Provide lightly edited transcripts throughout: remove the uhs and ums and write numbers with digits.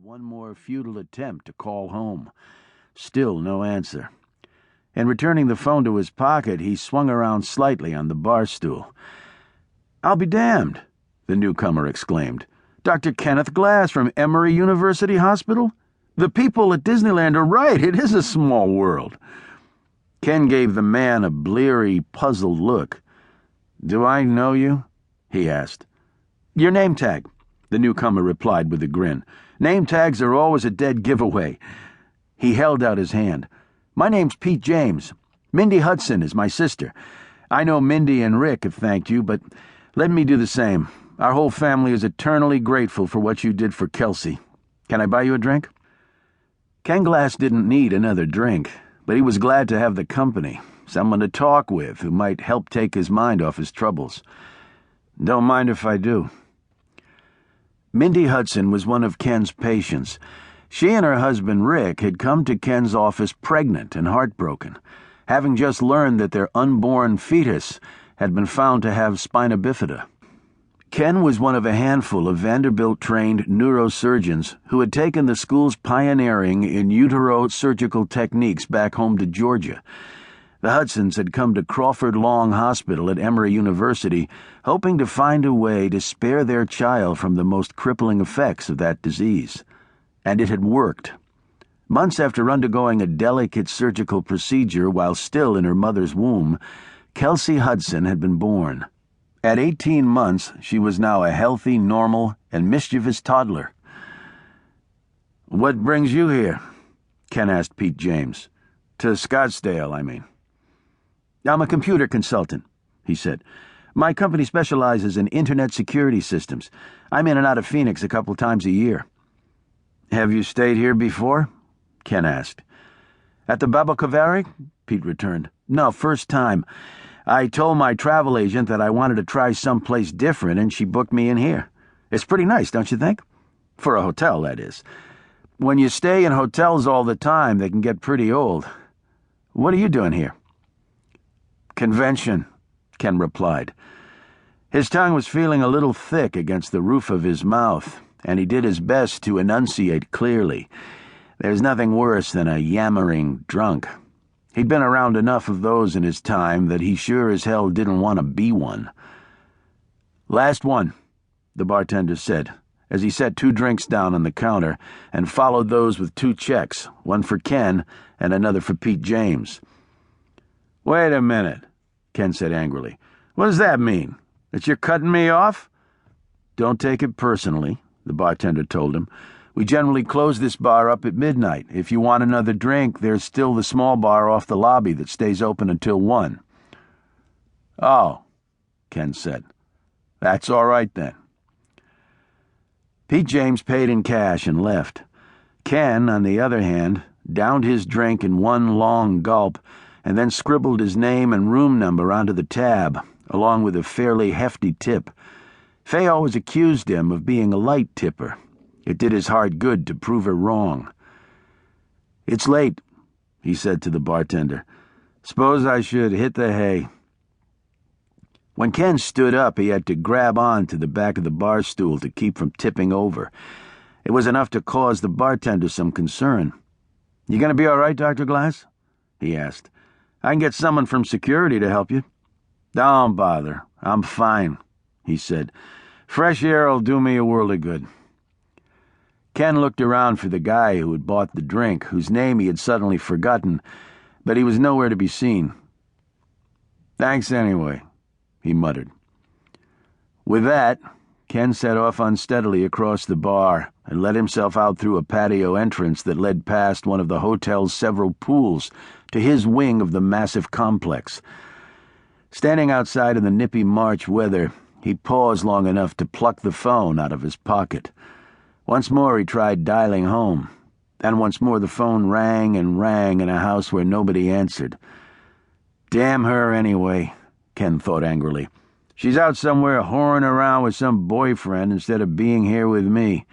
one more futile attempt to call home. Still no answer. And returning the phone to his pocket, he swung around slightly on the bar stool. "I'll be damned," the newcomer exclaimed. "Dr. Kenneth Glass from Emory University Hospital? The people at Disneyland are right. It is a small world." Ken gave the man a bleary, puzzled look. "Do I know you?" he asked. "Your name tag," the newcomer replied with a grin. "Name tags are always a dead giveaway." He held out his hand. "My name's Pete James. Mindy Hudson is my sister. I know Mindy and Rick have thanked you, but let me do the same. Our whole family is eternally grateful for what you did for Kelsey. Can I buy you a drink?" Ken Glass didn't need another drink, but he was glad to have the company, someone to talk with who might help take his mind off his troubles. "Don't mind if I do." Mindy Hudson was one of Ken's patients. She and her husband Rick had come to Ken's office pregnant and heartbroken, having just learned that their unborn fetus had been found to have spina bifida. Ken was one of a handful of Vanderbilt-trained neurosurgeons who had taken the school's pioneering in utero-surgical techniques back home to Georgia. The Hudsons had come to Crawford Long Hospital at Emory University, hoping to find a way to spare their child from the most crippling effects of that disease. And it had worked. Months after undergoing a delicate surgical procedure while still in her mother's womb, Kelsey Hudson had been born. At 18 months, she was now a healthy, normal, and mischievous toddler. "What brings you here?" Ken asked Pete James. "To Scottsdale, I mean." "I'm a computer consultant," he said. "My company specializes in internet security systems. I'm in and out of Phoenix a couple times a year." "Have you stayed here before?" Ken asked. "At the Babacavari?" Pete returned. "No, first time. I told my travel agent that I wanted to try someplace different, and she booked me in here. It's pretty nice, don't you think? For a hotel, that is. When you stay in hotels all the time, they can get pretty old. What are you doing here?" "Convention," Ken replied. His tongue was feeling a little thick against the roof of his mouth, and he did his best to enunciate clearly. There's nothing worse than a yammering drunk. He'd been around enough of those in his time that he sure as hell didn't want to be one. "Last one," the bartender said, as he set 2 drinks down on the counter and followed those with 2 checks, one for Ken and another for Pete James. "Wait a minute," Ken said angrily. "What does that mean? That you're cutting me off?" "Don't take it personally," the bartender told him. "We generally close this bar up at midnight. If you want another drink, there's still the small bar off the lobby that stays open until 1. "Oh," Ken said. "That's all right then." Pete James paid in cash and left. Ken, on the other hand, downed his drink in one long gulp and then scribbled his name and room number onto the tab, along with a fairly hefty tip. Faye always accused him of being a light tipper. It did his heart good to prove her wrong. "It's late," he said to the bartender. "Suppose I should hit the hay." When Ken stood up, he had to grab on to the back of the bar stool to keep from tipping over. It was enough to cause the bartender some concern. "You going to be all right, Dr. Glass?" he asked. "I can get someone from security to help you." "Don't bother. I'm fine," he said. "Fresh air'll do me a world of good." Ken looked around for the guy who had bought the drink, whose name he had suddenly forgotten, but he was nowhere to be seen. "Thanks anyway," he muttered. With that, Ken set off unsteadily across the bar and let himself out through a patio entrance that led past one of the hotel's several pools to his wing of the massive complex. Standing outside in the nippy March weather, he paused long enough to pluck the phone out of his pocket. Once more he tried dialing home, and once more the phone rang and rang in a house where nobody answered. "Damn her anyway," Ken thought angrily. "She's out somewhere whoring around with some boyfriend instead of being here with me.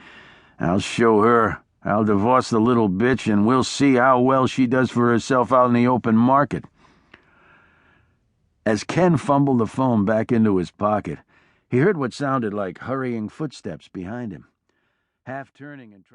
I'll show her. I'll divorce the little bitch, and we'll see how well she does for herself out in the open market." As Ken fumbled the phone back into his pocket, he heard what sounded like hurrying footsteps behind him. Half turning and trying